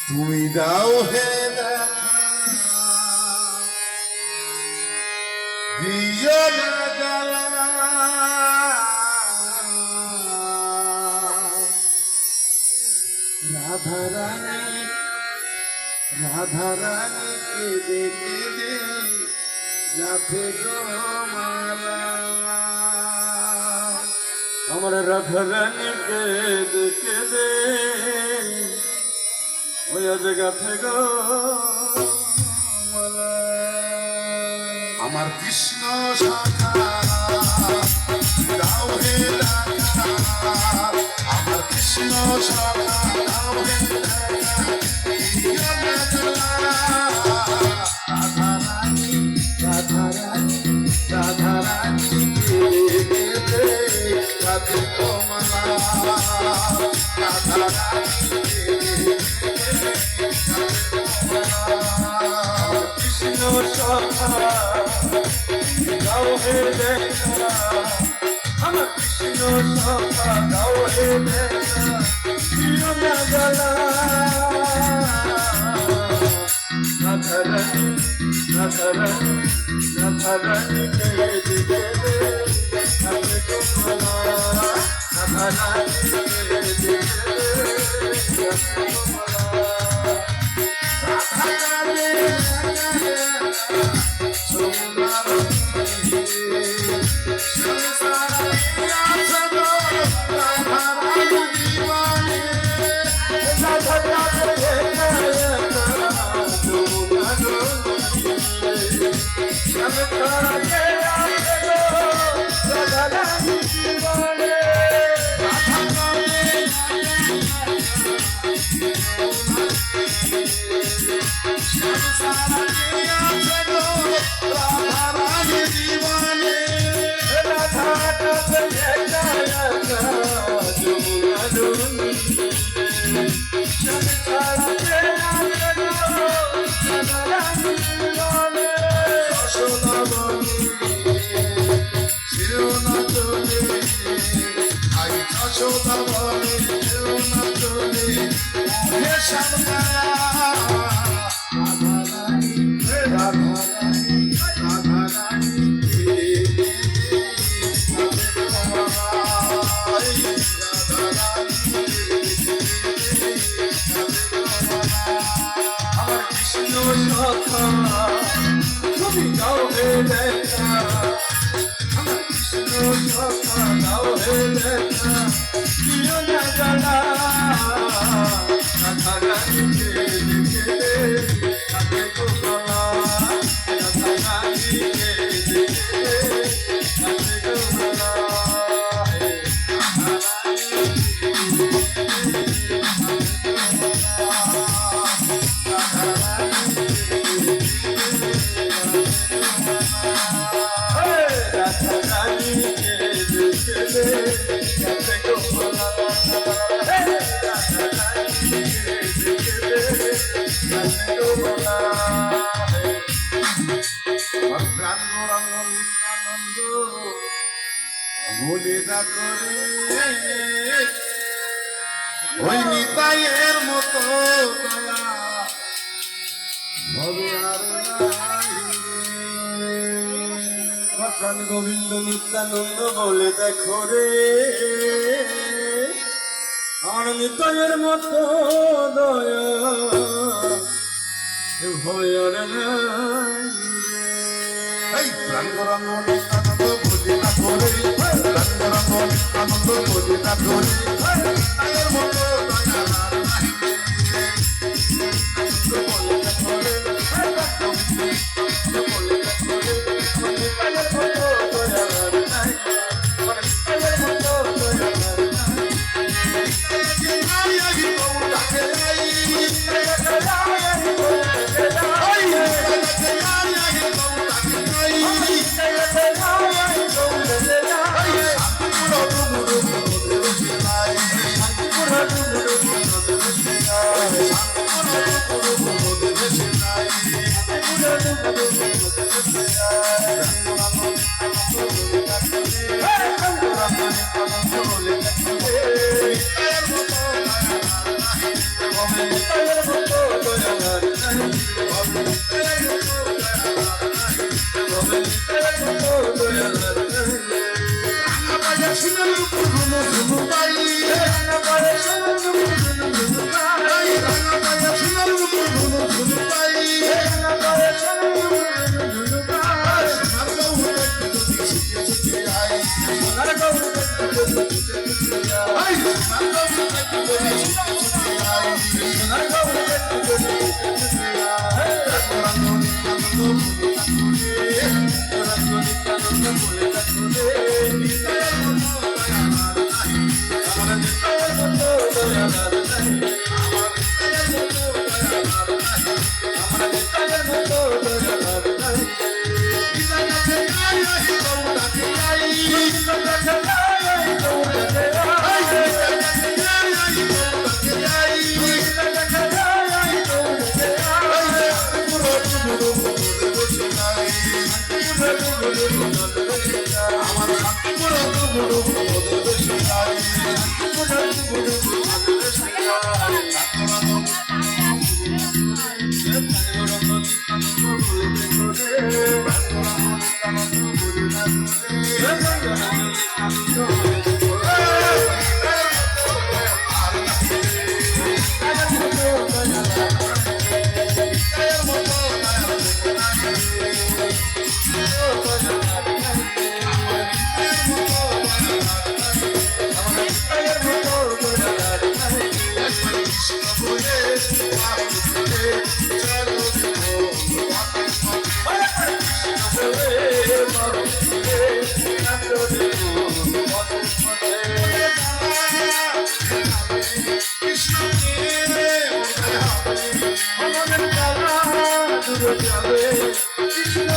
তুমি দাও হে দেখা দিও না জ্বালা রাধা রানী রাধা রানী কেঁদে কেঁদে যাতে গো মালা আমার রাধা রানী কেঁদে কেঁদে ওই আজ গাছে গো মালা। আমার কৃষ্ণ শাখা দাও হে রাধা আমার কৃষ্ণ শাখা দাও হে রাধা রানী রাধা রানী রাধা রানী রাধে কমলা রাধা রানী কৃষ্ণ সখা গাও হে দেখা আমার কৃষ্ণ সখা গাও হে দেখা প্রিয় না গলা রাধা রানী রাধা রানী রাধা রানী কেঁদে কেঁদে যাতে গো মালা রাধা রানী কেঁদে কেঁদে যাতে গো মালা। তুমি গাও হে দেখা আমার কৃষ্ণ সখা গাও হে দেখা প্রিয় না গলা রাধা রানী কেঁদে কেঁদে যাতে গো মালা রাধা রানী কেঁদে কেঁদে যাতে গো মালা ভুলে না করে ওই নিতাইয়ের মতো দয়া হবে আর ভগবান গোবিন্দ নিত্যানন্দ বলে দেখো রে আমার নিতাইয়ের মতো দয়া ভয়ের নাই এই প্রাঙ্গরঙ্গ নিত্যানন্দ ভুলে না করে প্রাঙ্গরঙ্গ নিত্যানন্দ ভুলে না করে নিতাইয়ের মতো দয়া আর নাই বলে দেখো রে বলে দেখো রে নিতাইয়ের মতো দয়া নাই আমার নিতাইয়ের মতো দয়া নাই সোনার উপর ঘুমো ঘুমো পাই রাঙা পায়ে সোনার উপর ঝুনঝুন পাই এই রাঙা পায়ে সোনার উপর ঘুমো ঘুমো পাই রাঙা পায়ে সোনার উপর ঝুনঝুন পাই সোনার গৌর যদি ছুটে ছুটে আই সোনার গৌর দেখতে ছুটে যায় এই সোনার গৌর যদি ছুটে ছুটে আই সোনার গৌর দেখতে ছুটে যায় রঙ্গনি আনন্দ ভুলি ঠাকুরে রঙ্গনি কানন্দ বলে ঠাকুরে নিতায়ের মতো দয়ালার নাহি আমার নিতায়ের মতো দয়ালার নাই আমার নিতায়ের মতো দয়ালার নাহি আমার নিতায়ের মতো দয়ালার নাই নিতাই কাছে যাই আহি গৌরাকে যাই কৃষ্ণ কাছে যাই গৌরকে এই যাই নিতাই কাছে যাই আহি গৌরাকে যাই কৃষ্ণ কাছে যাই গৌরকে যাই পুরো পুরো পুরো বসে যাই আমার শান্তি পুরো পুরো পুরো বসে যাই Kৃষ্ণ